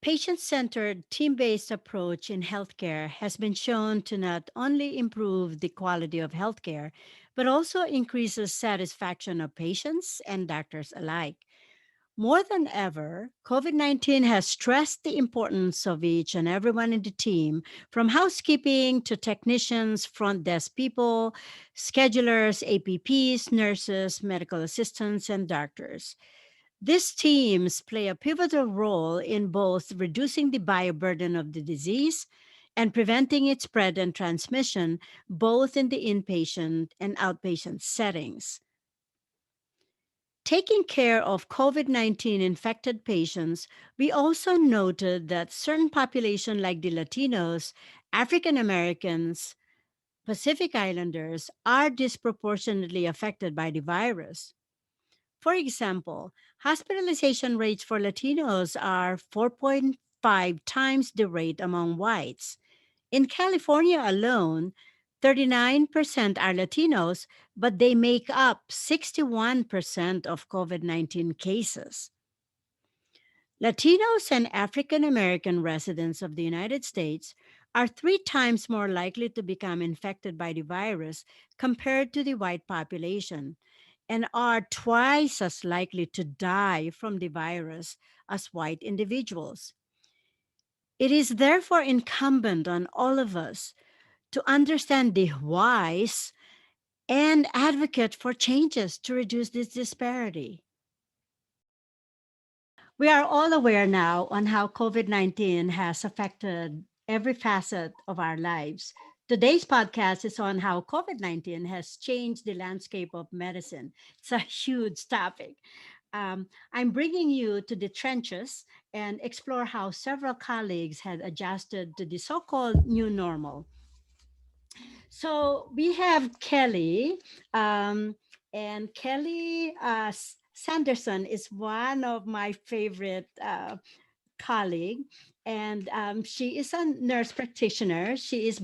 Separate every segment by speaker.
Speaker 1: patient-centered, team-based approach in healthcare has been shown to not only improve the quality of healthcare, but also increases satisfaction of patients and doctors alike. More than ever, COVID-19 has stressed the importance of each and everyone in the team, from housekeeping to technicians, front desk people, schedulers, APPs, nurses, medical assistants, and doctors. These teams play a pivotal role in both reducing the bioburden of the disease and preventing its spread and transmission, both in the inpatient and outpatient settings. Taking care of COVID 19 infected patients, we also noted that certain populations like the Latinos, African Americans, Pacific Islanders are disproportionately affected by the virus. For example, hospitalization rates for Latinos are 4.5 times the rate among whites. In California alone, 39% are Latinos, but they make up 61% of COVID 19 cases. Latinos and African American residents of the United States are 3 times more likely to become infected by the virus compared to the white population, and are twice as likely to die from the virus as white individuals. It is therefore incumbent on all of us to understand the whys and advocate for changes to reduce this disparity. We are all aware now on how COVID-19 has affected every facet of our lives. Today's podcast is on how COVID-19 has changed the landscape of medicine. It's a huge topic. I'm bringing you to the trenches and explore how several colleagues had adjusted to the so called new normal. So we have Kelly, and Kelly Sanderson is one of my favorite colleague, and she is a nurse practitioner. She is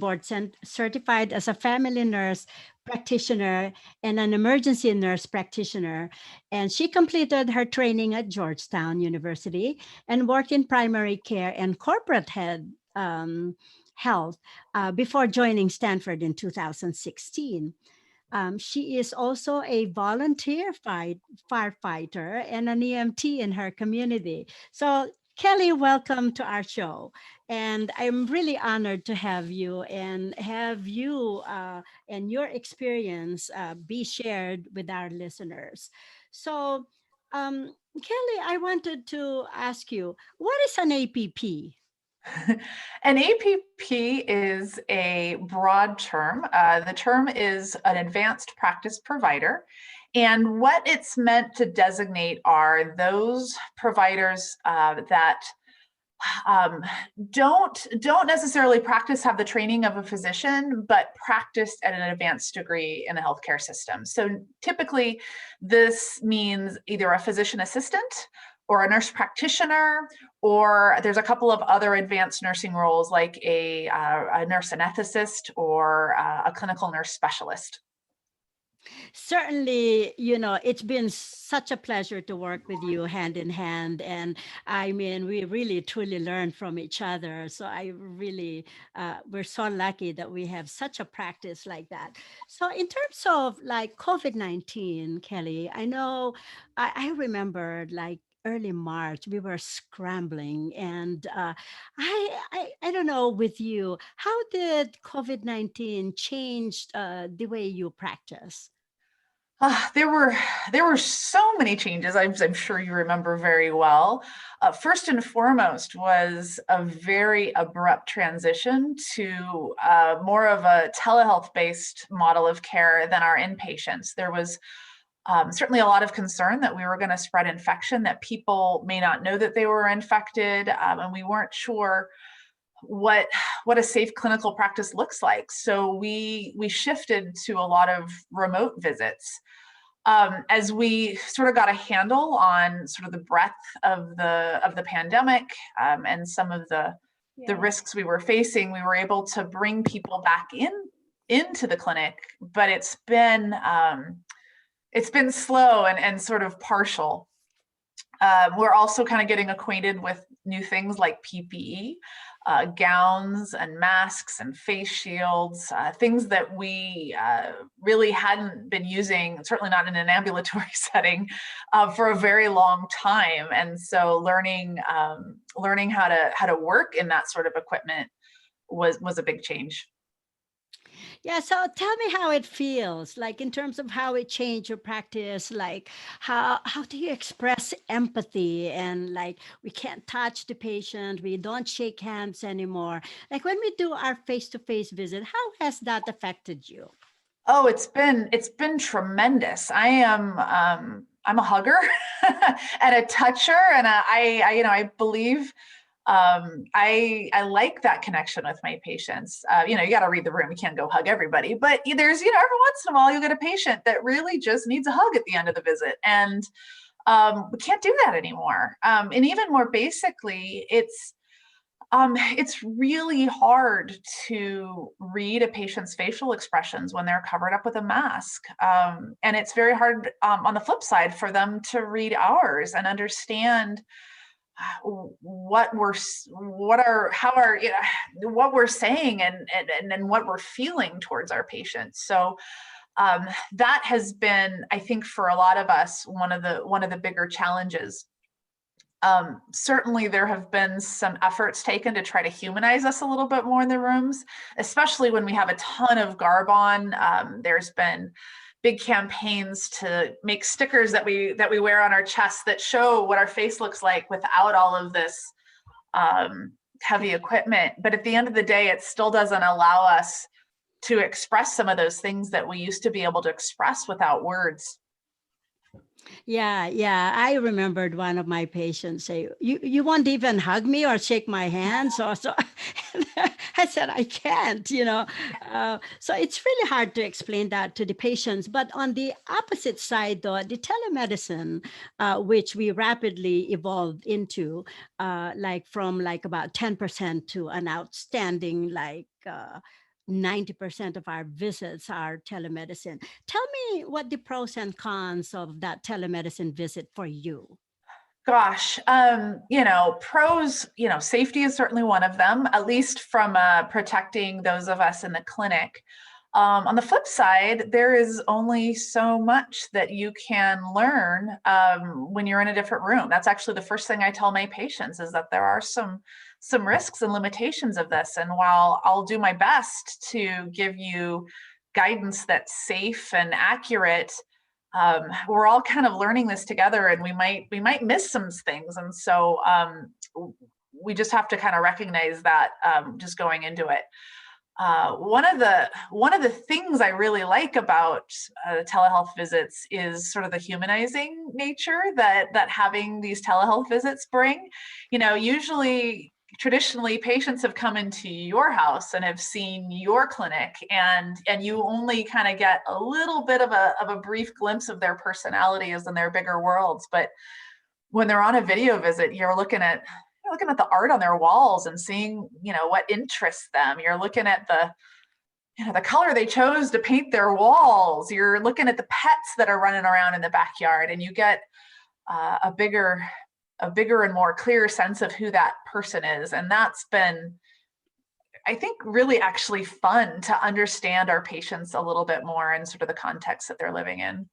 Speaker 1: certified as a family nurse practitioner and an emergency nurse practitioner. And she completed her training at Georgetown University and worked in primary care and corporate health before joining Stanford in 2016. She is also a firefighter and an EMT in her community. So, Kelly, welcome to our show. And I'm really honored to have you and have you and your experience be shared with our listeners. So, Kelly, I wanted to ask you, what is an APP?
Speaker 2: An APP is a broad term. The term is an advanced practice provider. And what it's meant to designate are those providers that don't necessarily have the training of a physician, but practiced at an advanced degree in the healthcare system. So typically, this means either a physician assistant or a nurse practitioner, or there's a couple of other advanced nursing roles like a nurse anesthetist or a clinical nurse specialist.
Speaker 1: Certainly, it's been such a pleasure to work with you hand in hand. And I mean, we really truly learn from each other. So we're so lucky that we have such a practice like that. So, in terms of like COVID-19, Kelly, I know I remember like early March, we were scrambling. And I don't know with you, how did COVID-19 change the way you practice?
Speaker 2: There were so many changes. I'm sure you remember very well. First and foremost was a very abrupt transition to more of a telehealth-based model of care than our inpatients. There was certainly a lot of concern that we were going to spread infection, that people may not know that they were infected, and we weren't sure what a safe clinical practice looks like. So we shifted to a lot of remote visits. As we sort of got a handle on sort of the breadth of the pandemic and some of the risks we were facing, we were able to bring people back into the clinic, but it's been slow and sort of partial. We're also kind of getting acquainted with new things like PPE, gowns and masks and face shields, things that we really hadn't been using, certainly not in an ambulatory setting, for a very long time. And so learning how to work in that sort of equipment was a big change.
Speaker 1: Yeah, so tell me how it feels, like in terms of how it changed your practice, like how do you express empathy, and like we can't touch the patient, we don't shake hands anymore. Like when we do our face-to-face visit, how has that affected you?
Speaker 2: Oh, it's been tremendous. I'm a hugger and a toucher, and I believe I like that connection with my patients. You got to read the room. You can't go hug everybody, but there's every once in a while you'll get a patient that really just needs a hug at the end of the visit, and we can't do that anymore. And even more basically, it's really hard to read a patient's facial expressions when they're covered up with a mask. And it's very hard on the flip side for them to read ours and understand what we're saying and what we're feeling towards our patients. So that has been, I think, for a lot of us, one of the bigger challenges. Certainly there have been some efforts taken to try to humanize us a little bit more in the rooms, especially when we have a ton of garb on. There's been big campaigns to make stickers that we wear on our chests that show what our face looks like without all of this heavy equipment. But at the end of the day, it still doesn't allow us to express some of those things that we used to be able to express without words.
Speaker 1: Yeah, yeah. I remembered one of my patients say, "You won't even hug me or shake my hand." So I said, "I can't." So it's really hard to explain that to the patients. But on the opposite side, though, the telemedicine, which we rapidly evolved into, like from like about 10% to an outstanding 90% of our visits are telemedicine. Tell me what the pros and cons of that telemedicine visit for you.
Speaker 2: Gosh, pros, safety is certainly one of them, at least from protecting those of us in the clinic. On the flip side, there is only so much that you can learn when you're in a different room. That's actually the first thing I tell my patients, is that there are some risks and limitations of this. And while I'll do my best to give you guidance that's safe and accurate, we're all kind of learning this together, and we might miss some things. And so we just have to kind of recognize that just going into it. One of the things I really like about telehealth visits is sort of the humanizing nature that having these telehealth visits bring. Usually, traditionally, patients have come into your house and have seen your clinic, and you only kind of get a little bit of a brief glimpse of their personalities and their bigger worlds. But when they're on a video visit, you're looking at the art on their walls and seeing, what interests them. You're looking at the color they chose to paint their walls. You're looking at the pets that are running around in the backyard, and you get a bigger and more clear sense of who that person is. And that's been, I think, really actually fun to understand our patients a little bit more and sort of the context that they're living in.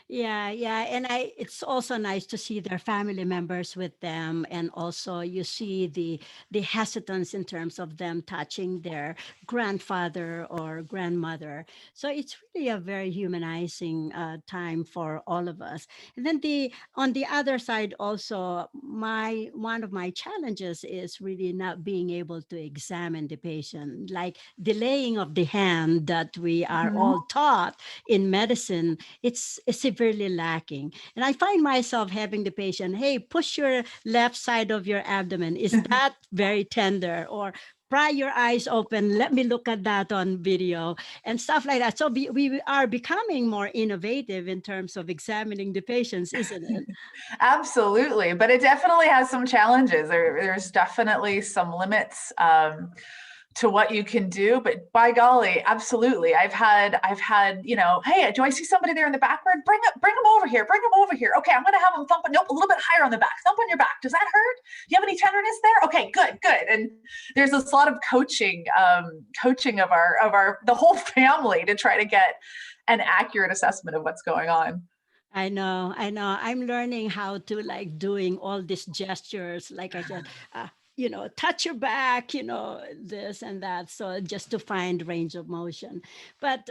Speaker 1: Yeah, yeah, and it's also nice to see their family members with them, and also you see the hesitance in terms of them touching their grandfather or grandmother. So it's really a very humanizing time for all of us. And then the on the other side, also my one of my challenges is really not being able to examine the patient, like the laying of the hand that we are
Speaker 2: Mhm.
Speaker 1: all taught in medicine. It's severely lacking. And I find myself having the patient, hey, push your left side of your abdomen. Is that very tender? Or pry your eyes open. Let me look at that on video and stuff like that. So we are becoming more innovative in terms of examining the patients, isn't it?
Speaker 2: Absolutely, but it definitely has some challenges. There's definitely some limits to what you can do, but by golly, absolutely. I've had, hey, do I see somebody there in the background? Bring them over here. Okay, I'm going to have them thump. Nope, a little bit higher on the back. Thump on your back. Does that hurt? Do you have any tenderness there? Okay, good. And there's this lot of coaching of the whole family to try to get an accurate assessment of what's going on.
Speaker 1: I know, I know. I'm learning how to like doing all these gestures, like I said, touch your back, this and that. So just to find range of motion. But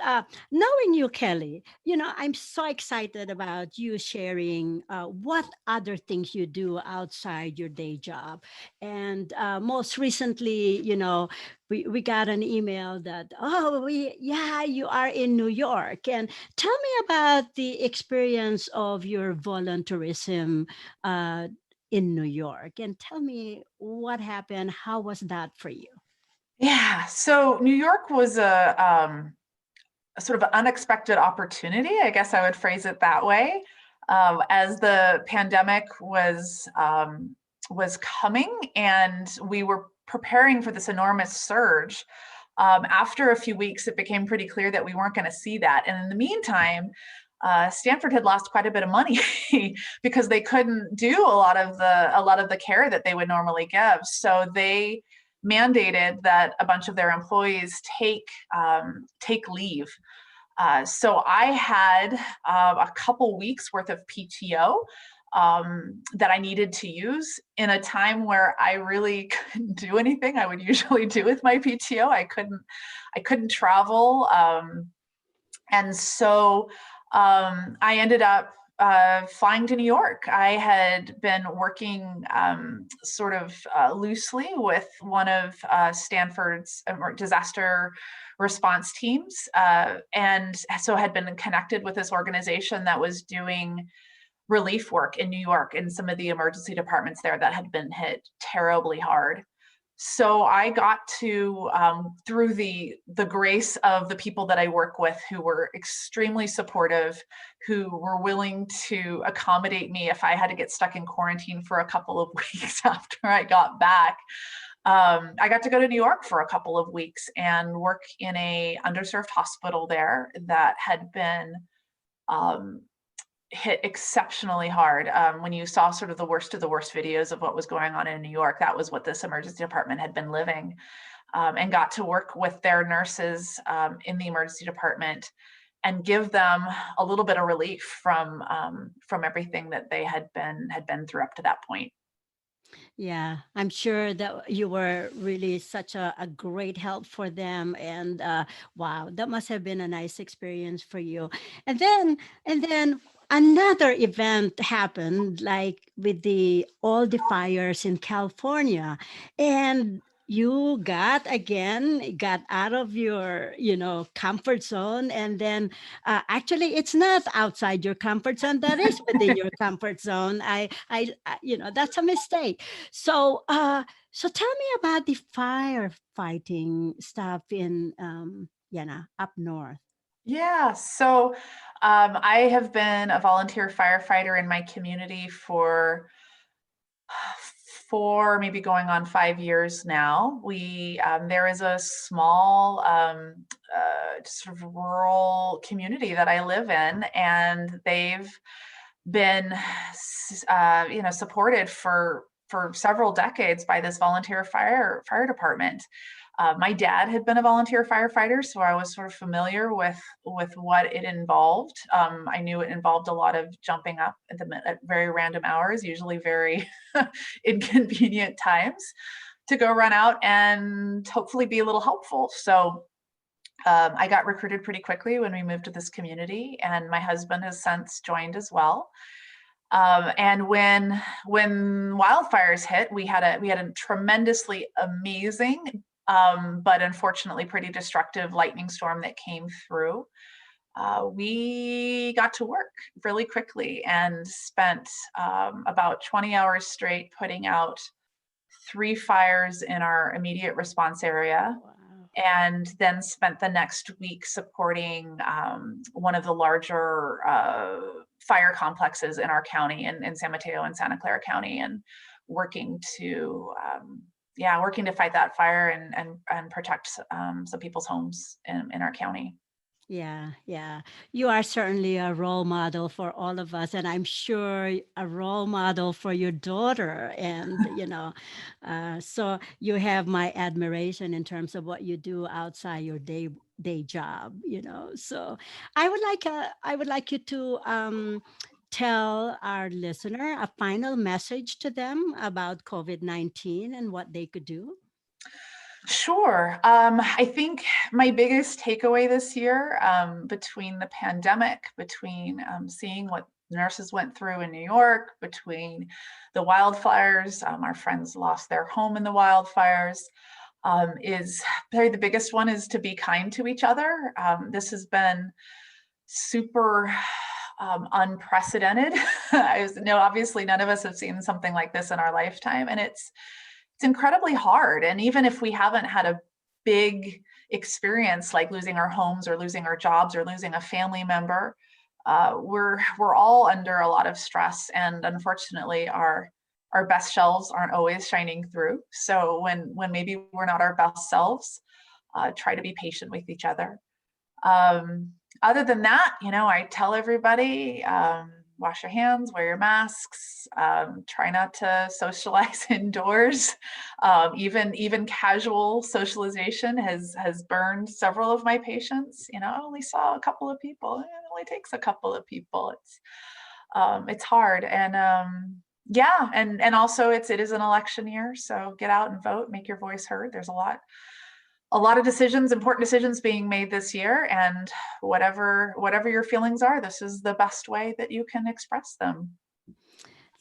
Speaker 1: knowing you, Kelly, I'm so excited about you sharing what other things you do outside your day job. And most recently, we got an email that, you are in New York. And tell me about the experience of your volunteerism in New York, and tell me what happened. How was that for you?
Speaker 2: Yeah, so New York was a sort of unexpected opportunity, I guess I would phrase it that way. As the pandemic was coming and we were preparing for this enormous surge, after a few weeks, it became pretty clear that we weren't going to see that. And in the meantime, Stanford had lost quite a bit of money because they couldn't do a lot of the care that they would normally give. So they mandated that a bunch of their employees take leave. So I had a couple weeks worth of PTO that I needed to use in a time where I really couldn't do anything I would usually do with my PTO. I couldn't travel. And so I ended up flying to New York. I had been working sort of loosely with one of Stanford's disaster response teams, and so had been connected with this organization that was doing relief work in New York in some of the emergency departments there that had been hit terribly hard. So I got to, through the grace of the people that I work with, who were extremely supportive, who were willing to accommodate me if I had to get stuck in quarantine for a couple of weeks after I got back. I got to go to New York for a couple of weeks and work in a underserved hospital there that had been hit exceptionally hard. When you saw sort of the worst videos of what was going on in New York, that was what this emergency department had been living, and got to work with their nurses in the emergency department and give them a little bit of relief from everything that they had been through up to that point.
Speaker 1: Yeah, I'm sure that you were really such a great help for them. And wow, that must have been a nice experience for you. And then another event happened, like with all the fires in California. And you got out of your, comfort zone. And then actually it's not outside your comfort zone, that is within your comfort zone. That's a mistake. So tell me about the firefighting stuff in up north.
Speaker 2: Yeah, so I have been a volunteer firefighter in my community for 4, maybe going on 5 years now. There is a small sort of rural community that I live in, and they've been supported for several decades by this volunteer fire department. My dad had been a volunteer firefighter, so I was sort of familiar with what it involved. I knew it involved a lot of jumping up at very random hours, usually very inconvenient times, to go run out and hopefully be a little helpful. So I got recruited pretty quickly when we moved to this community, and my husband has since joined as well. And when wildfires hit, we had a tremendously amazing, but unfortunately pretty destructive lightning storm that came through. We got to work really quickly and spent about 20 hours straight putting out 3 fires in our immediate response area.
Speaker 1: Wow.
Speaker 2: And then spent the next week supporting one of the larger fire complexes in our county, in San Mateo and Santa Clara County, and working to yeah, working to fight that fire and protect some people's homes in our county.
Speaker 1: Yeah, yeah. You are certainly a role model for all of us, and I'm sure a role model for your daughter. And so you have my admiration in terms of what you do outside your day job. So I would like you to tell our listener a final message to them about COVID-19 and what they could do.
Speaker 2: Sure. I think my biggest takeaway this year, between the pandemic, between seeing what nurses went through in New York, between the wildfires, our friends lost their home in the wildfires, is probably the biggest one is to be kind to each other. This has been super unprecedented. Obviously, none of us have seen something like this in our lifetime, and it's incredibly hard. And even if we haven't had a big experience like losing our homes or losing our jobs or losing a family member, we're all under a lot of stress. And unfortunately, our best selves aren't always shining through. So when maybe we're not our best selves, try to be patient with each other. Other than that, I tell everybody, wash your hands, wear your masks, try not to socialize indoors. Even casual socialization has burned several of my patients. I only saw a couple of people. It only takes a couple of people. It's hard. And yeah, and also it is an election year, so get out and vote, make your voice heard. There's a lot of important decisions being made this year, and whatever your feelings are, this is the best way that you can express them.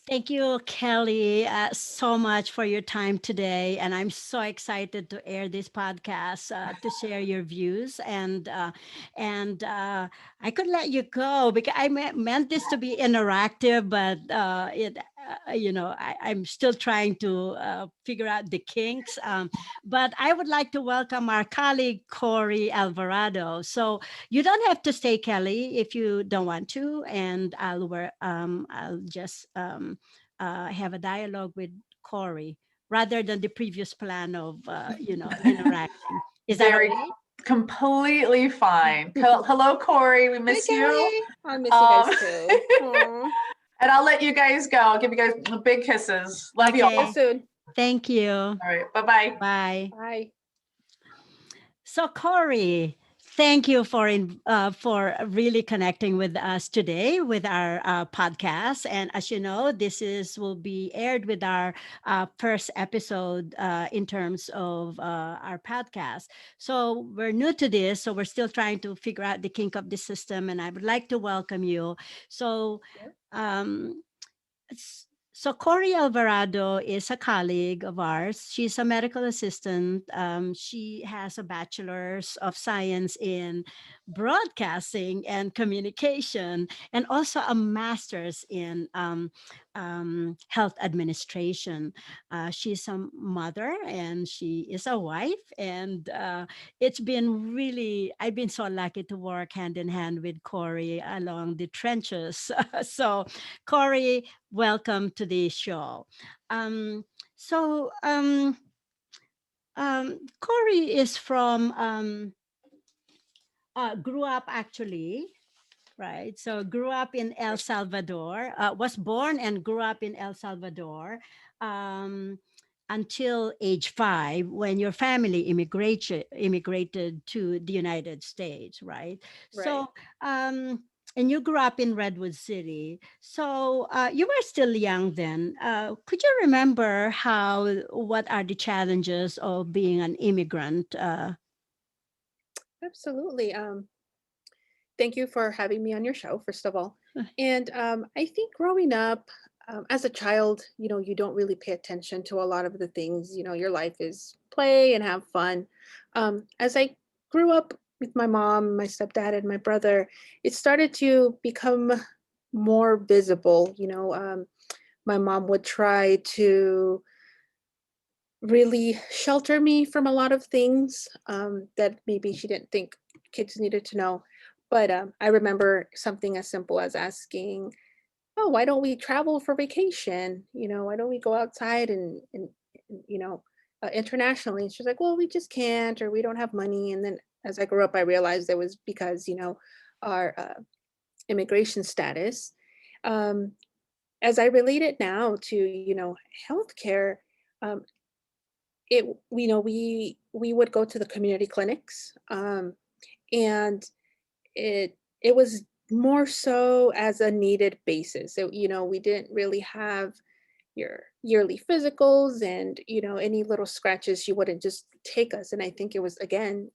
Speaker 1: Thank you, Kelly, so much for your time today. And I'm so excited to air this podcast to share your views. And I could let you go because I meant this to be interactive, but I'm still trying to figure out the kinks. But I would like to welcome our colleague, Cory Alvarado. So you don't have to stay, Kelly, if you don't want to. And I'll just have a dialogue with Cory rather than the previous plan of interacting. Is that
Speaker 2: Very
Speaker 1: okay?
Speaker 2: completely fine. Hello, Cory. We miss
Speaker 3: Hey,
Speaker 2: you.
Speaker 3: Kelly. I miss you guys too. Aw.
Speaker 2: And I'll let you guys go. I'll give you guys big kisses. Love you
Speaker 1: Okay.
Speaker 3: See you
Speaker 2: all.
Speaker 3: soon.
Speaker 1: Thank you.
Speaker 2: All right. Bye-bye.
Speaker 1: Bye.
Speaker 3: Bye.
Speaker 1: So, Cory, thank you for really connecting with us today with our podcast. And as you know, will be aired with our first episode in terms of our podcast. So we're new to this, so we're still trying to figure out the kink of the system. And I would like to welcome you. So. Um, S- So Cory Alvarado is a colleague of ours. She's a medical assistant. She has a bachelor's of science in broadcasting and communication, and also a master's in health administration. She's a mother and she is a wife, and I've been so lucky to work hand in hand with Cory along the trenches. So, Cory, welcome to the show. Um, so, Cory is from, grew up actually, right? So, grew up in El Salvador, was born and grew up in El Salvador um, until age 5 when your family immigrated to the United States, right?
Speaker 3: Right.
Speaker 1: So, and you grew up in Redwood City. So you were still young then. Could you remember what are the challenges of being an immigrant?
Speaker 3: Absolutely. Thank you for having me on your show, first of all. And I think growing up as a child, you don't really pay attention to a lot of the things. Your life is play and have fun. As I grew up with my mom, my stepdad, and my brother, it started to become more visible. My mom would try to really shelter me from a lot of things that maybe she didn't think kids needed to know. But I remember something as simple as asking, "Oh, why don't we travel for vacation? Why don't we go outside and internationally. And she's like, well, we just can't, or we don't have money. And then as I grew up, I realized it was because, our immigration status. Um, as I relate it now to, healthcare, um, we would go to the community clinics, and it was more so as a needed basis. So, we didn't really have your yearly physicals, and any little scratches, you wouldn't just take us. And I think it was, again,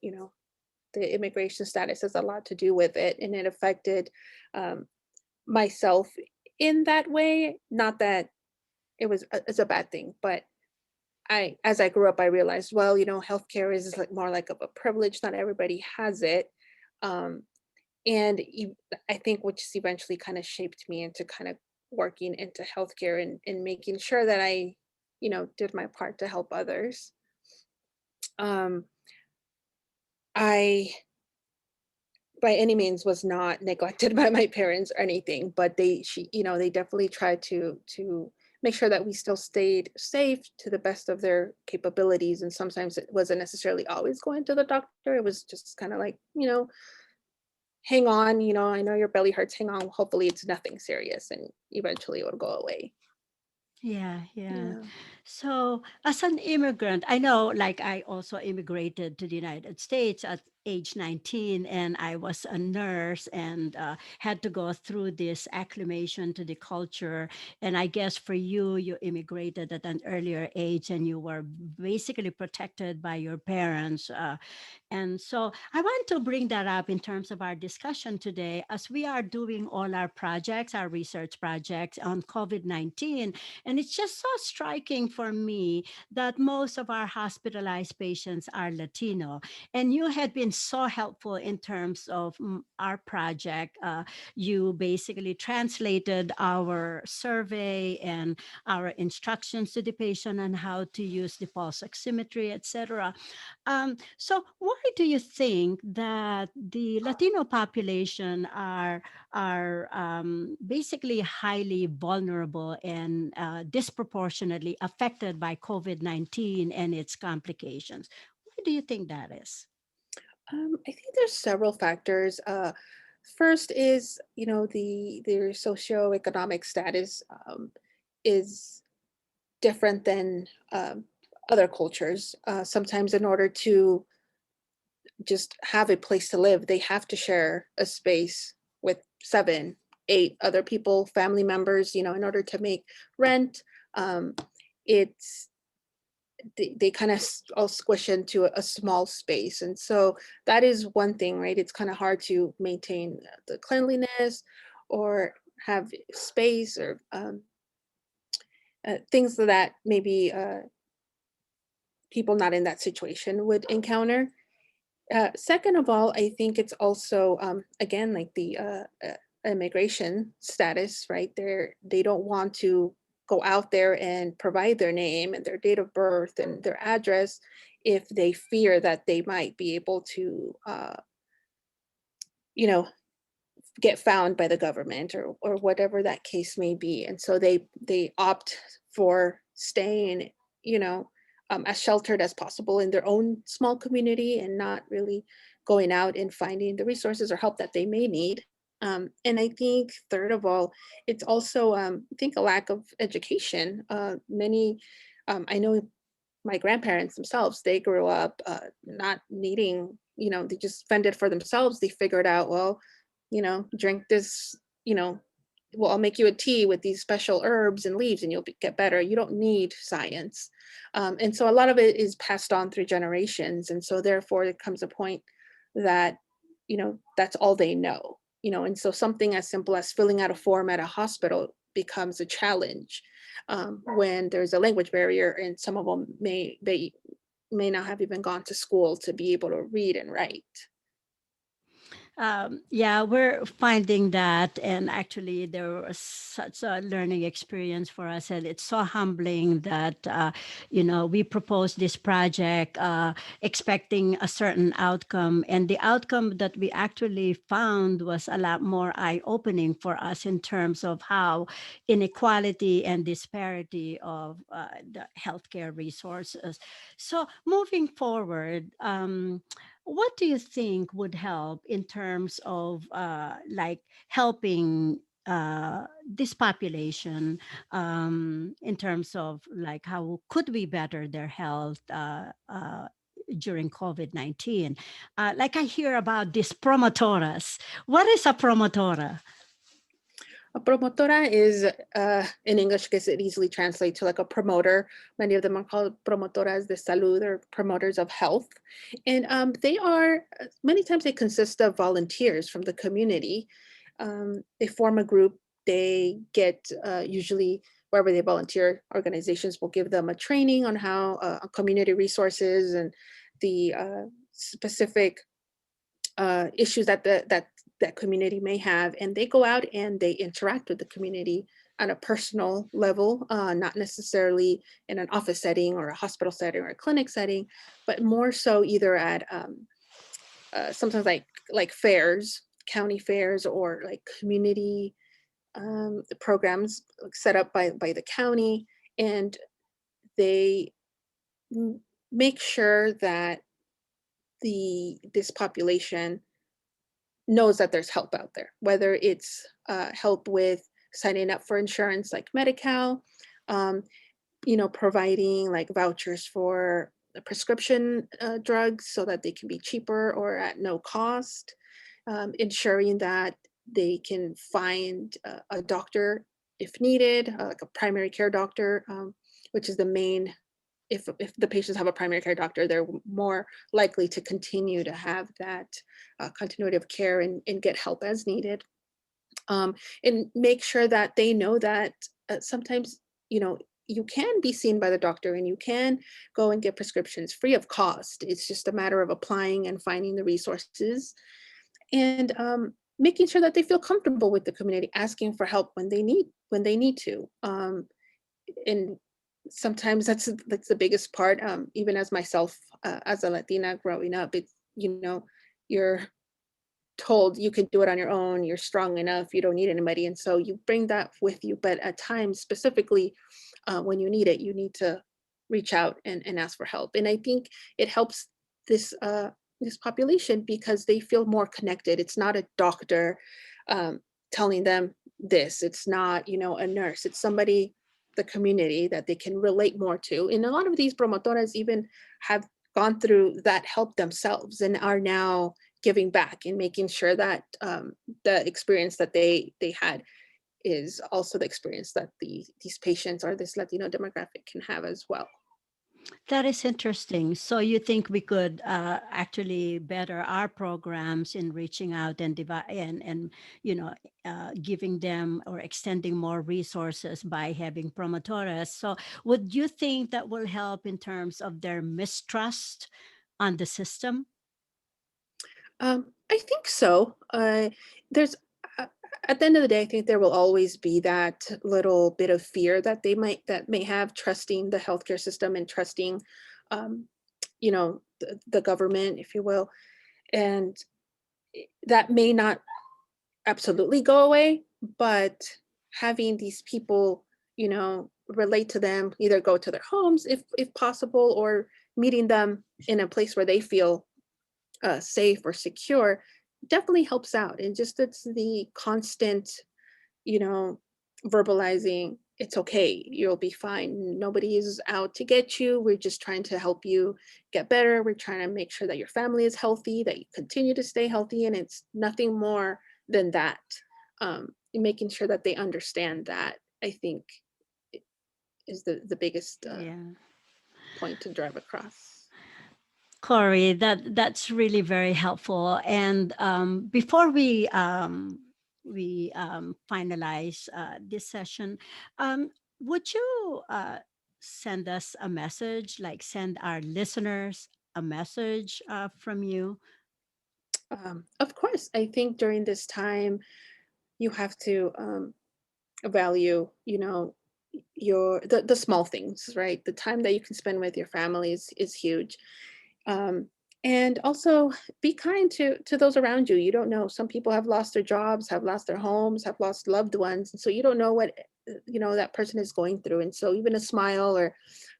Speaker 3: the immigration status has a lot to do with it, and it affected um, myself in that way. Not that it's a bad thing, but as I grew up, I realized, well, healthcare is like more like of a privilege. Not everybody has it. Um, and I think which eventually kind of shaped me into kind of working into healthcare, and making sure that I, did my part to help others. Um, I by any means was not neglected by my parents or anything, but they definitely tried to make sure that we still stayed safe to the best of their capabilities. And sometimes it wasn't necessarily always going to the doctor. It was just kind of like, hang on, I know your belly hurts, hang on, hopefully it's nothing serious, and eventually it would go away.
Speaker 1: Yeah, yeah.
Speaker 3: Yeah.
Speaker 1: So, as an immigrant, I know, like, I also immigrated to the United States at age 19, and I was a nurse and had to go through this acclimation to the culture. And I guess for you, you immigrated at an earlier age and you were basically protected by your parents. And so I want to bring that up in terms of our discussion today as we are doing all our projects, our research projects on COVID-19. And it's just so striking for me that most of our hospitalized patients are Latino. And you had been so helpful in terms of our project. You basically translated our survey and our instructions to the patient on how to use the pulse oximetry, etc. So why do you think that the Latino population are basically highly vulnerable and disproportionately affected by COVID-19 and its complications? Why do you think that is?
Speaker 3: I think there's several factors. First is, their socioeconomic status is different than other cultures. Sometimes, in order to just have a place to live, they have to share a space with 7, 8 other people, family members, in order to make rent. Um, it's they kind of all squish into a small space. And so that is one thing, right? It's kind of hard to maintain the cleanliness, or have space, or things that maybe people not in that situation would encounter. Second of all, I think it's also, again, like the immigration status, right? They don't want to go out there and provide their name and their date of birth and their address if they fear that they might be able to, you know, get found by the government, or whatever that case may be. And so they opt for staying, as sheltered as possible in their own small community, and not really going out and finding the resources or help that they may need. And I think third of all, it's also, I think, a lack of education. Many I know my grandparents themselves, they grew up not needing, they just fended for themselves. They figured out, well, drink this, well, I'll make you a tea with these special herbs and leaves and you'll get better. You don't need science. And so a lot of it is passed on through generations. And so therefore it comes a point that, that's all they know, and so something as simple as filling out a form at a hospital becomes a challenge, when there's a language barrier, and some of them may not have even gone to school to be able to read and write.
Speaker 1: Yeah, we're finding that, and actually, there was such a learning experience for us, and it's so humbling that we proposed this project expecting a certain outcome, and the outcome that we actually found was a lot more eye-opening for us in terms of how inequality and disparity of the healthcare resources. So, moving forward. What do you think would help in terms of like helping this population in terms of like how could we better their health during COVID-19? Like I hear about these promotoras. What is a promotora?
Speaker 3: A promotora is, in English, I guess it easily translates to like a promoter. Many of them are called promotoras de salud or promoters of health. And they are, many times they consist of volunteers from the community. They form a group, they get usually wherever they volunteer, organizations will give them a training on how community resources and the specific issues that community may have, and they go out and they interact with the community on a personal level, not necessarily in an office setting or a hospital setting or a clinic setting, but more so either at sometimes like fairs, county fairs, or like community programs like set up by the county, and they m- make sure that this population knows that there's help out there, whether it's help with signing up for insurance like Medi-Cal, um, providing like vouchers for the prescription drugs so that they can be cheaper or at no cost, ensuring that they can find a doctor if needed, like a primary care doctor, which is the main. If the patients have a primary care doctor, they're more likely to continue to have that continuity of care and get help as needed, and make sure that they know that sometimes you know you can be seen by the doctor and you can go and get prescriptions free of cost. It's just a matter of applying and finding the resources, and making sure that they feel comfortable with the community, asking for help when they need to. And sometimes that's the biggest part. Even as myself, as a Latina growing up, it's you're told you can do it on your own, you're strong enough, you don't need anybody, and so you bring that with you. But at times, specifically when you need it, you need to reach out and ask for help. And I think it helps this this population because they feel more connected. It's not a doctor um, telling them this. It's not a nurse. It's somebody, the community, that they can relate more to. And a lot of these promotoras even have gone through that help themselves and are now giving back and making sure that the experience that they had is also the experience that these patients or this Latino demographic can have as well.
Speaker 1: That is interesting. So you think we could actually better our programs in reaching out and and giving them or extending more resources by having promotoras. So would you think that will help in terms of their mistrust on the system?
Speaker 3: I think so. There's uh, at the end of the day, I think there will always be that little bit of fear that that may have trusting the healthcare system and trusting, um, the government, if you will, and that may not absolutely go away, but having these people, relate to them, either go to their homes if possible, or meeting them in a place where they feel safe or secure, definitely helps out. And just it's the constant, you know, verbalizing, it's okay, you'll be fine. Nobody is out to get you. We're just trying to help you get better. We're trying to make sure that your family is healthy, that you continue to stay healthy. And it's nothing more than that. Making sure that they understand that, I think, i- is the biggest
Speaker 1: Yeah.
Speaker 3: point to drive across.
Speaker 1: Corey, that's really very helpful. And before we finalize this session, would you send us a message, like send our listeners a message from you?
Speaker 3: Of course, I think during this time you have to value, the small things, right? The time that you can spend with your family is huge. Um, and also be kind to those around you. You don't know. Some people have lost their jobs, have lost their homes, have lost loved ones, and so you don't know what that person is going through. And so even a smile or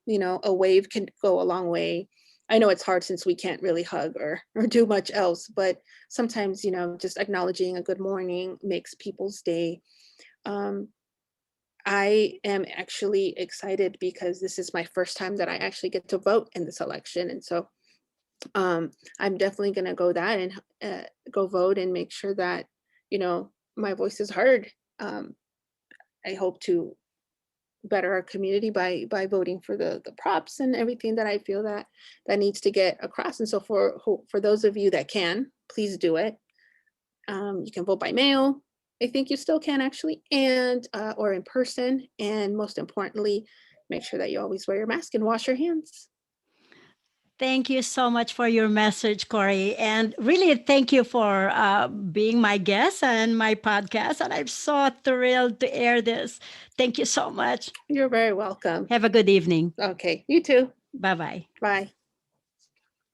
Speaker 3: a wave can go a long way. I know it's hard since we can't really hug or do much else, but sometimes just acknowledging a good morning makes people's day. Um, I am actually excited because this is my first time that I actually get to vote in this election, and so I'm definitely going to go that and go vote and make sure that my voice is heard. Um, I hope to better our community by voting for the props and everything that I feel that needs to get across. And so for those of you that can, please do it. You can vote by mail. I think you still can actually, and or in person. And most importantly, make sure that you always wear your mask and wash your hands.
Speaker 1: Thank you so much for your message, Cory. And really, thank you for being my guest and my podcast. And I'm so thrilled to air this. Thank you so much.
Speaker 3: You're very welcome.
Speaker 1: Have a good evening.
Speaker 3: Okay, you too.
Speaker 1: Bye bye.
Speaker 3: Bye.